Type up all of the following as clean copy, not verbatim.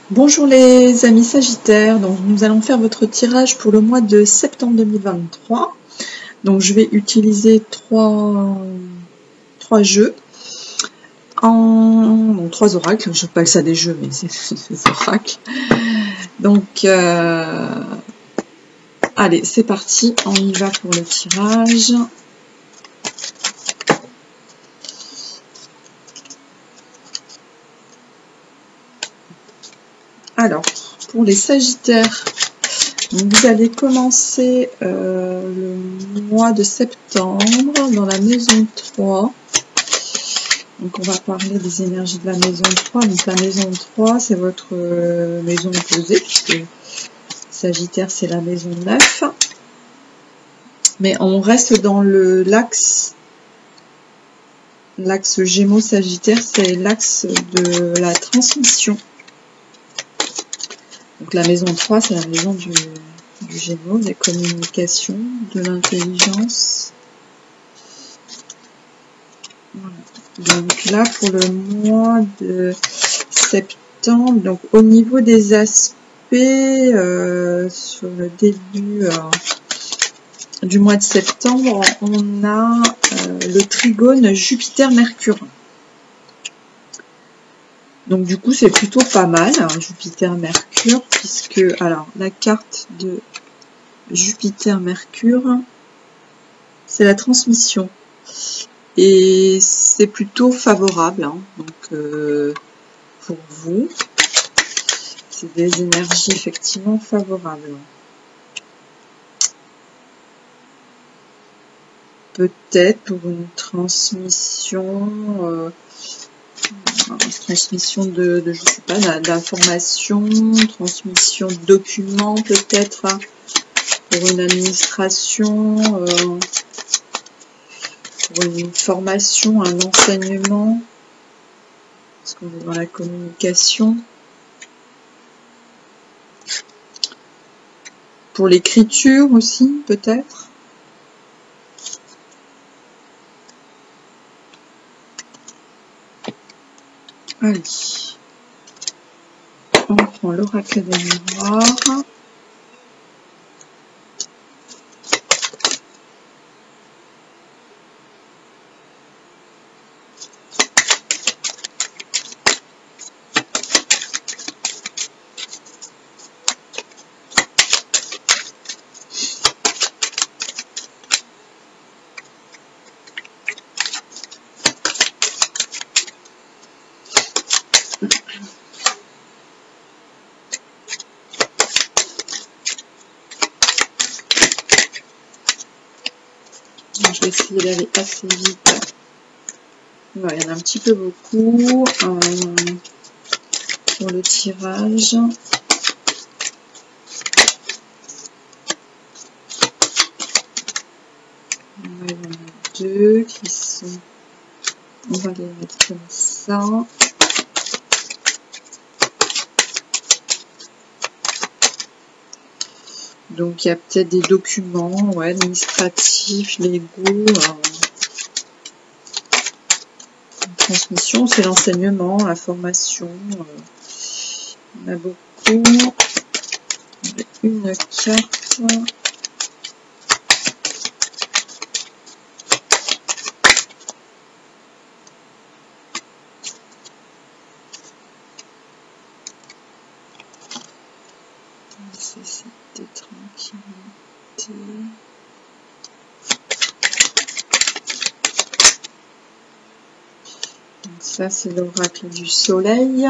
Bonjour les amis Sagittaires, donc nous allons faire votre tirage pour le mois de septembre 2023. Donc je vais utiliser trois jeux, trois oracles, je appelle ça des jeux mais c'est des oracles. Donc allez, c'est parti, on y va pour le tirage. Alors, pour les Sagittaires, vous allez commencer le mois de septembre dans la maison 3. Donc on va parler des énergies de la maison 3. Donc la maison 3, c'est votre maison opposée, puisque Sagittaire, c'est la maison 9. Mais on reste dans l'axe Gémeaux-Sagittaire, c'est l'axe de la transmission. Donc la maison 3, c'est la maison du Gémeaux, des communications, de l'intelligence. Voilà. Donc là, pour le mois de septembre, donc au niveau des aspects, sur le début du mois de septembre, on a le trigone Jupiter-Mercure. Donc du coup, c'est plutôt pas mal, hein, Jupiter-Mercure, puisque, alors, la carte de Jupiter-Mercure, c'est la transmission. Et c'est plutôt favorable, hein, donc pour vous, c'est des énergies effectivement favorables. Peut-être pour une transmission, de je sais pas, d'informations, transmission de documents peut-être, hein, pour une administration, pour une formation, un enseignement, parce qu'on est dans la communication. Pour l'écriture aussi, peut-être. Allez. On prend l'oracle des miroirs. Je vais essayer d'aller assez vite. Voilà, il y en a un petit peu beaucoup pour le tirage. Il y en a deux qui sont... On va les mettre comme ça. Donc il y a peut-être des documents, ouais, administratifs, légaux. Transmission, c'est l'enseignement, la formation. On a beaucoup. Une carte. Nécessité, tranquillité. Donc ça, c'est l'oracle du soleil.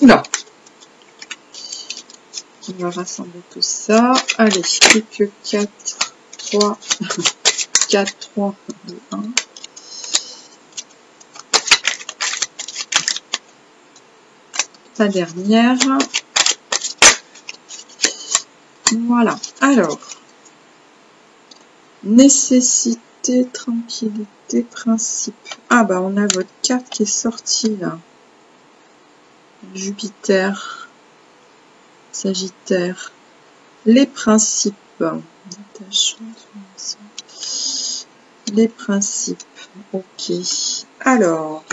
Oula! On va rassembler tout ça. Allez, plus que 4, 3, 4, 3, 2, 1. La dernière. Voilà. Alors, Nécessité, tranquillité, principe. Ah bah on a votre carte qui est sortie là. Jupiter, Sagittaire. Les principes. Les principes. Ok. Alors.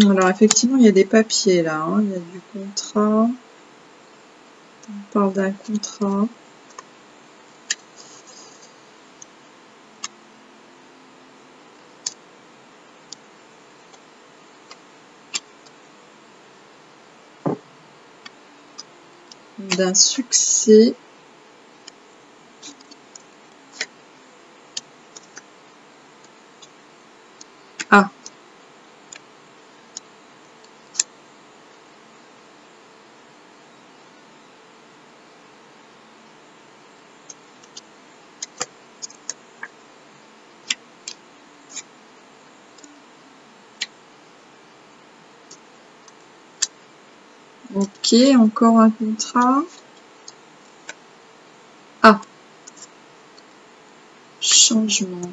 Alors effectivement, il y a des papiers là, hein. Il y a du contrat. On parle d'un contrat. D'un succès. Ah. Ok, encore un contrat. Ah. Changement.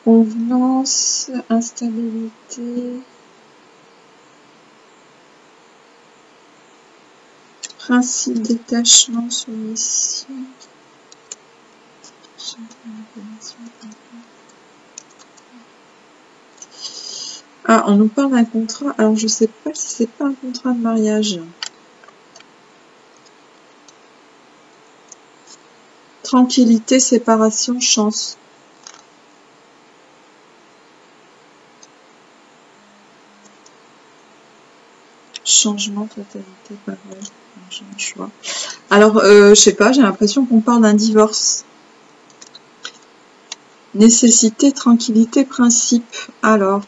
Convenance, instabilité. Principe, détachement, soumission. Ah, on nous parle d'un contrat. Alors, je sais pas si c'est pas un contrat de mariage. Tranquillité, séparation, chance. Changement, fatalité, parole, choix. Alors, je sais pas, j'ai l'impression qu'on parle d'un divorce. Nécessité, tranquillité, principe. Alors.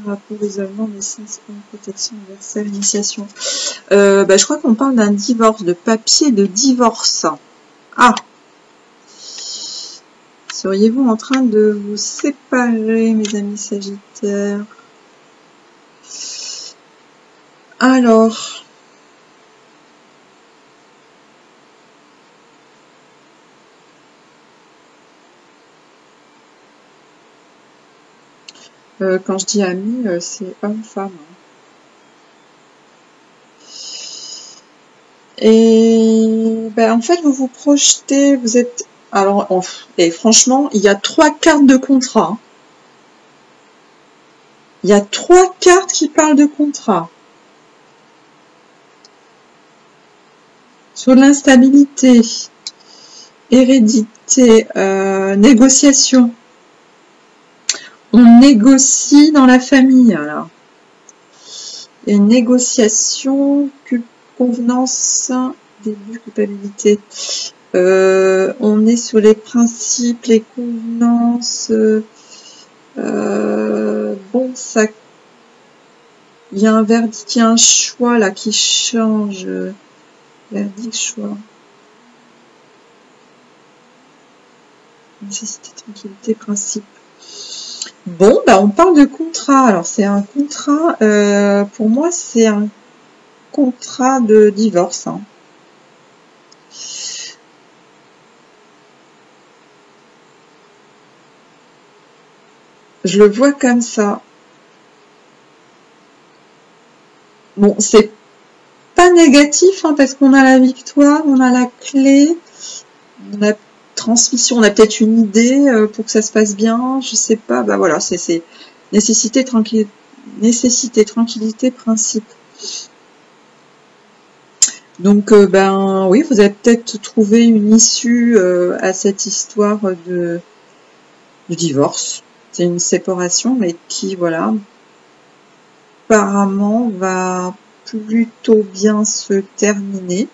Rapport, isolement, naissance, protection, universelle, initiation. Je crois qu'on parle d'un divorce, de papier de divorce. Ah! Seriez-vous en train de vous séparer, mes amis Sagittaires? Alors. Quand je dis ami, c'est homme-femme. Et en fait, vous vous projetez, vous êtes... Alors, et franchement, il y a 3 cartes de contrat. Il y a 3 cartes qui parlent de contrat. Sur l'instabilité, hérédité, négociation. On négocie dans la famille, alors. Il y a une négociation, convenance, début, culpabilité. On est sur les principes, les convenances. Bon, ça... Il y a un verdict, il y a un choix là qui change. Verdict, choix. Nécessité, tranquillité, principe. Bon, on parle de contrat. Alors, c'est un contrat, pour moi, c'est un contrat de divorce. Hein. Je le vois comme ça. Bon, c'est pas négatif, hein, parce qu'on a la victoire, on a la clé, on a transmission, on a peut-être une idée pour que ça se passe bien, je sais pas, voilà, c'est nécessité, tranquillité, principe. Donc, oui, vous avez peut-être trouvé une issue à cette histoire de divorce. C'est une séparation, mais qui, voilà, apparemment va plutôt bien se terminer.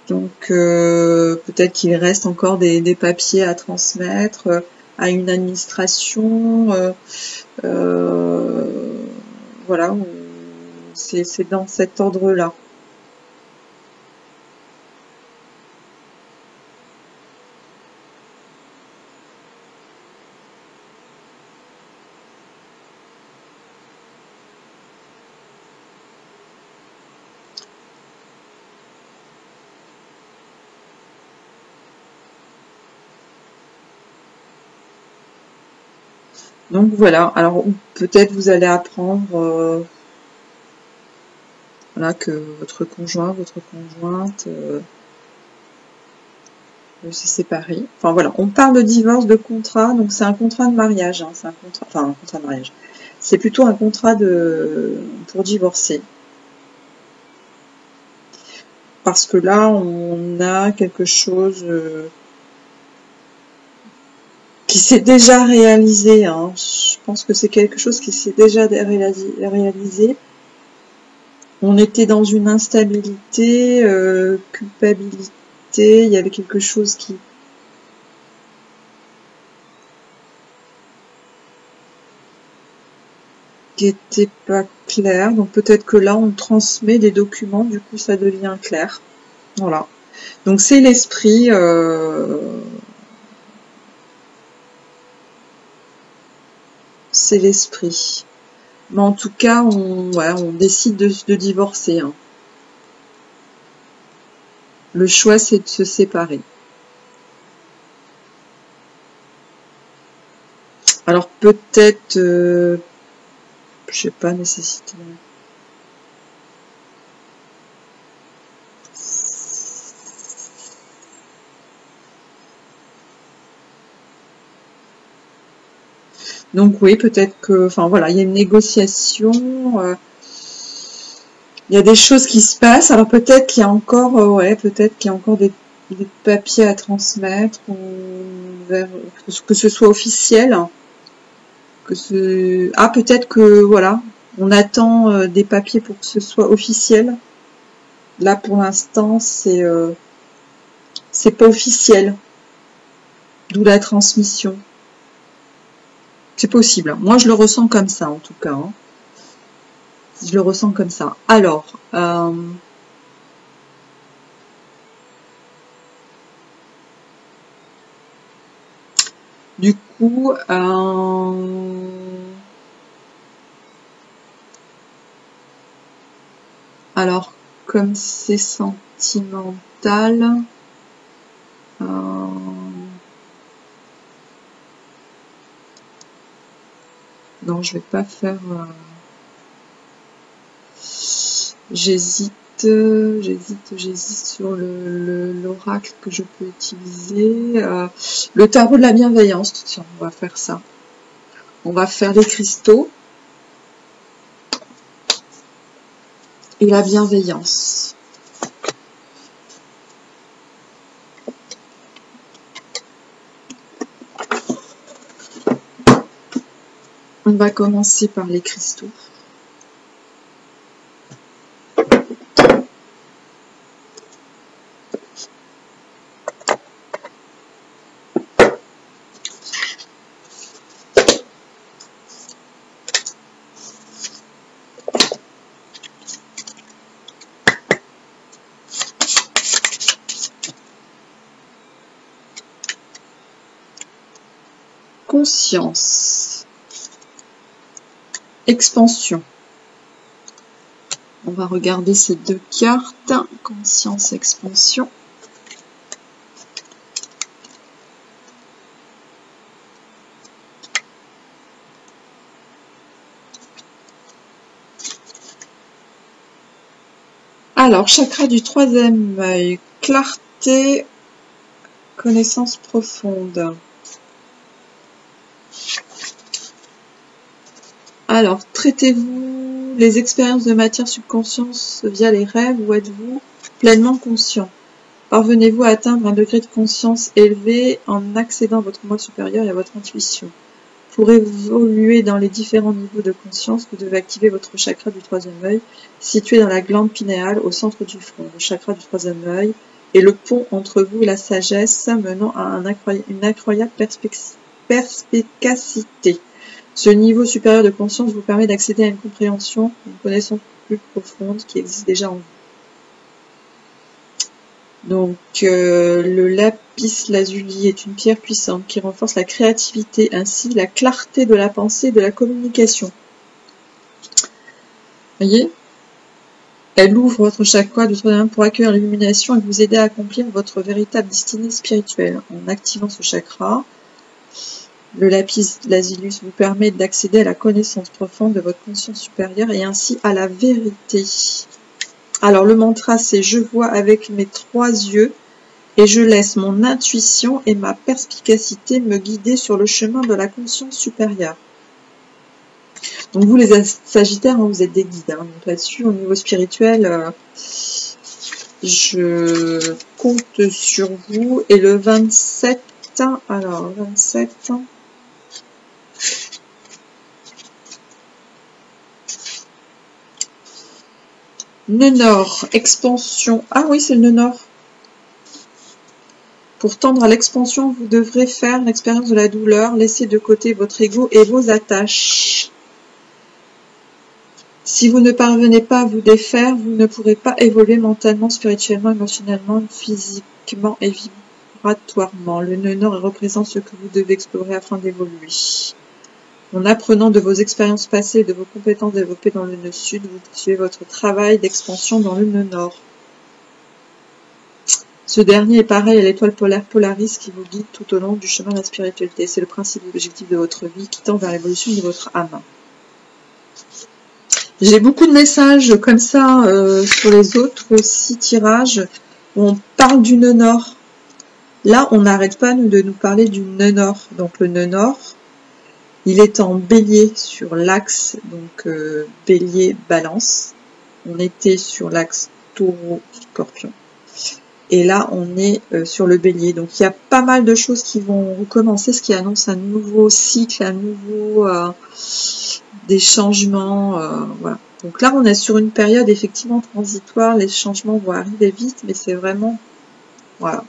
Donc peut-être qu'il reste encore des papiers à transmettre à une administration. Voilà, c'est dans cet ordre-là. Donc voilà, alors peut-être vous allez apprendre voilà, que votre conjoint, votre conjointe s'est séparé. Enfin voilà, on parle de divorce, de contrat, donc c'est un contrat de mariage, hein, c'est un contrat, enfin un contrat de mariage. C'est plutôt un contrat pour divorcer. Parce que là, on a quelque chose qui s'est déjà réalisé. Hein. Je pense que c'est quelque chose qui s'est déjà réalisé. On était dans une instabilité, culpabilité, il y avait quelque chose qui était pas clair. Donc peut-être que là, on transmet des documents, du coup, ça devient clair. Voilà. Donc c'est l'esprit... c'est l'esprit. Mais en tout cas, on décide de divorcer. Hein. Le choix, c'est de se séparer. Alors peut-être, je sais pas, nécessité. Donc oui, peut-être que, enfin voilà, il y a une négociation, il y a des choses qui se passent. Alors peut-être qu'il y a encore, peut-être qu'il y a encore des papiers à transmettre, que ce soit officiel, peut-être que voilà, on attend des papiers pour que ce soit officiel. Là pour l'instant, c'est pas officiel, d'où la transmission. C'est possible. Moi, je le ressens comme ça, en tout cas. Hein. Je le ressens comme ça. Alors, du coup, alors, comme c'est sentimental, non, je vais pas faire... J'hésite sur l'oracle que je peux utiliser. Le tarot de la bienveillance, tiens, on va faire ça. On va faire les cristaux. Et la bienveillance. On va commencer par les cristaux. Conscience. Expansion. On va regarder ces deux cartes. Conscience, expansion. Alors, chakra du troisième œil. Clarté, connaissance profonde. Alors, traitez-vous les expériences de matière subconsciente via les rêves ou êtes-vous pleinement conscient? Parvenez-vous à atteindre un degré de conscience élevé en accédant à votre moi supérieur et à votre intuition. Pour évoluer dans les différents niveaux de conscience, vous devez activer votre chakra du troisième œil, situé dans la glande pinéale au centre du front. Le chakra du troisième œil est le pont entre vous et la sagesse, menant à une incroyable perspicacité. Ce niveau supérieur de conscience vous permet d'accéder à une compréhension, une connaissance plus profonde qui existe déjà en vous. Donc, le lapis lazuli est une pierre puissante qui renforce la créativité ainsi la clarté de la pensée et de la communication. Voyez, elle ouvre votre chakra du troisième œil pour accueillir l'illumination et vous aider à accomplir votre véritable destinée spirituelle. En activant ce chakra, le lapis lazuli vous permet d'accéder à la connaissance profonde de votre conscience supérieure et ainsi à la vérité. Alors le mantra c'est « Je vois avec mes 3 yeux et je laisse mon intuition et ma perspicacité me guider sur le chemin de la conscience supérieure ». Donc vous les sagittaires, hein, vous êtes des guides. Hein, donc là-dessus, au niveau spirituel, je compte sur vous. Et le 27, alors 27... Nœud nord, expansion. Ah oui, c'est le nœud nord. Pour tendre à l'expansion, vous devrez faire l'expérience de la douleur, laisser de côté votre ego et vos attaches. Si vous ne parvenez pas à vous défaire, vous ne pourrez pas évoluer mentalement, spirituellement, émotionnellement, physiquement et vibratoirement. Le nœud nord représente ce que vous devez explorer afin d'évoluer. En apprenant de vos expériences passées et de vos compétences développées dans le nœud sud, vous poursuivez votre travail d'expansion dans le nœud nord. Ce dernier est pareil à l'étoile polaire Polaris qui vous guide tout au long du chemin de la spiritualité. C'est le principe et l'objectif de votre vie qui tend vers l'évolution de votre âme. J'ai beaucoup de messages comme ça sur les autres aussi tirages où on parle du nœud nord. Là, on n'arrête pas de nous parler du nœud nord. Donc le nœud nord, il est en bélier sur l'axe, donc bélier-balance. On était sur l'axe taureau-scorpion. Et là, on est sur le bélier. Donc, il y a pas mal de choses qui vont recommencer, ce qui annonce un nouveau cycle, un nouveau... des changements. Voilà. Donc là, on est sur une période effectivement transitoire. Les changements vont arriver vite, mais c'est vraiment... Voilà.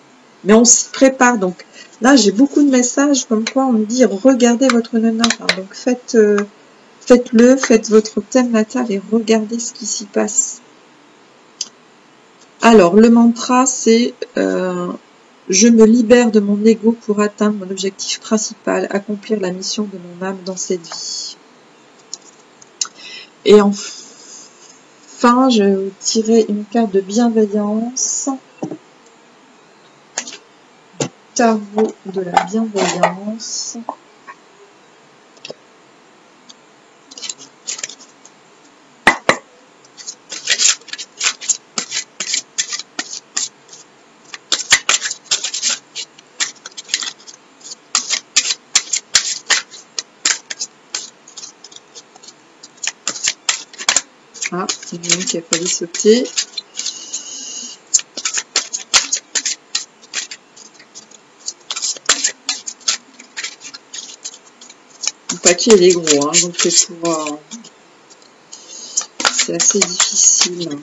Mais on s'y prépare. Donc là, j'ai beaucoup de messages comme quoi on me dit, regardez votre nœud nord. Donc faites-le, faites votre thème natal et regardez ce qui s'y passe. Alors, le mantra, c'est je me libère de mon ego pour atteindre mon objectif principal, accomplir la mission de mon âme dans cette vie. Et enfin, je vais vous tirer une carte de bienveillance. Tarot de la bienveillance. Ah, il y en a une qui a failli sauter. Le paquet il est gros, hein, donc c'est assez difficile.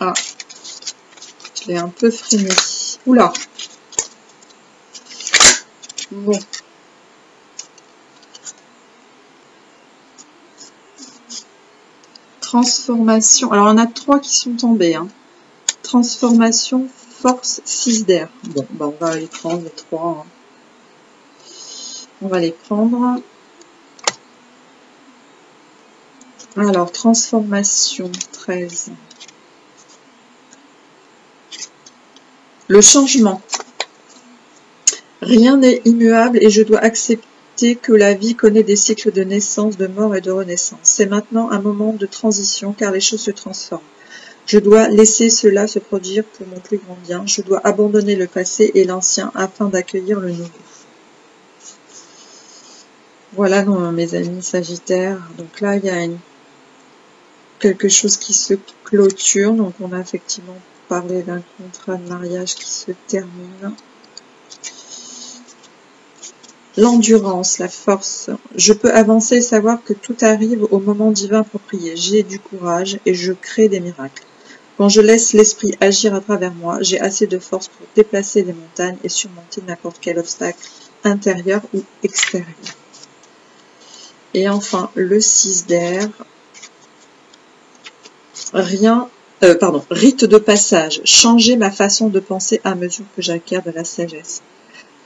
Ah, je l'ai un peu freiné. Oula. Bon. Transformation. Alors, on a 3 qui sont tombés. Hein. Transformation, force, 6 d'air. Bon, bah, on va les prendre, les 3. Hein. On va les prendre. Alors, transformation, 13. Le changement. Rien n'est immuable et je dois accepter que la vie connaît des cycles de naissance, de mort et de renaissance. C'est maintenant un moment de transition car les choses se transforment. Je dois laisser cela se produire pour mon plus grand bien. Je dois abandonner le passé et l'ancien afin d'accueillir le nouveau. Voilà, mes amis sagittaires. Donc là, il y a une quelque chose qui se clôture. Donc on a effectivement parlé d'un contrat de mariage qui se termine. L'endurance, la force. Je peux avancer et savoir que tout arrive au moment divin approprié. J'ai du courage et je crée des miracles. Quand je laisse l'esprit agir à travers moi, j'ai assez de force pour déplacer des montagnes et surmonter n'importe quel obstacle intérieur ou extérieur. Et enfin, le 6 d'air. Rite de passage. Changer ma façon de penser à mesure que j'acquiers de la sagesse.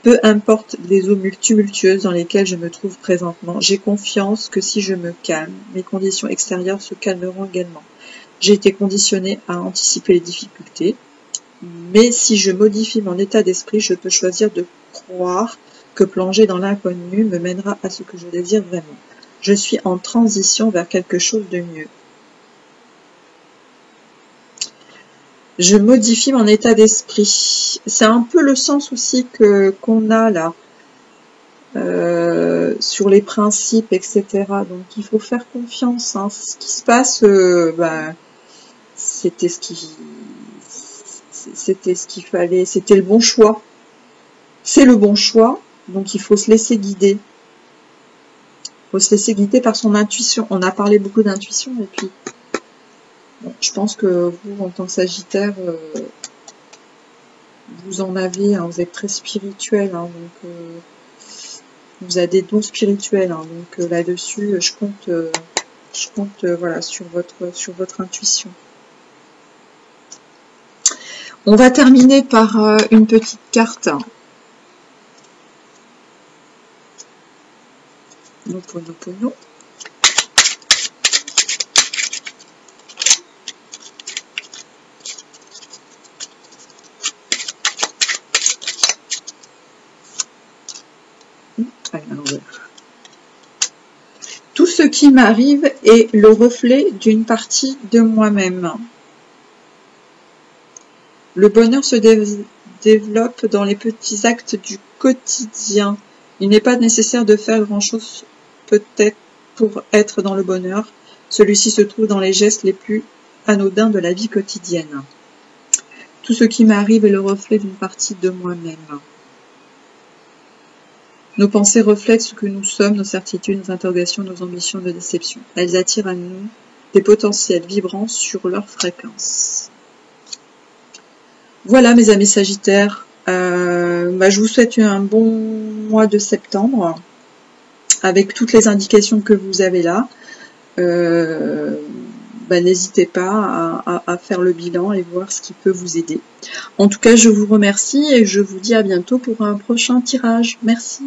Peu importe les eaux tumultueuses dans lesquelles je me trouve présentement, j'ai confiance que si je me calme, mes conditions extérieures se calmeront également. J'ai été conditionné à anticiper les difficultés, mais si je modifie mon état d'esprit, je peux choisir de croire que plonger dans l'inconnu me mènera à ce que je désire vraiment. Je suis en transition vers quelque chose de mieux. Je modifie mon état d'esprit. C'est un peu le sens aussi qu'on a là, sur les principes, etc. Donc il faut faire confiance. Hein. Ce qui se passe, c'était ce qu'il fallait, c'était le bon choix. C'est le bon choix, donc il faut se laisser guider. Il faut se laisser guider par son intuition. On a parlé beaucoup d'intuition et puis bon, je pense que vous, en tant que Sagittaire, vous en avez, hein, vous êtes très spirituel, hein, donc vous avez des dons spirituels, hein, donc là-dessus, je compte voilà, sur votre intuition. On va terminer par une petite carte. Ho'oponopono. Tout ce qui m'arrive est le reflet d'une partie de moi-même. Le bonheur se développe dans les petits actes du quotidien. Il n'est pas nécessaire de faire grand-chose peut-être pour être dans le bonheur. Celui-ci se trouve dans les gestes les plus anodins de la vie quotidienne. Tout ce qui m'arrive est le reflet d'une partie de moi-même. Nos pensées reflètent ce que nous sommes, nos certitudes, nos interrogations, nos ambitions, nos déceptions. Elles attirent à nous des potentiels vibrants sur leur fréquence. Voilà mes amis Sagittaires, je vous souhaite un bon mois de septembre avec toutes les indications que vous avez là. N'hésitez pas à faire le bilan et voir ce qui peut vous aider. En tout cas, je vous remercie et je vous dis à bientôt pour un prochain tirage. Merci.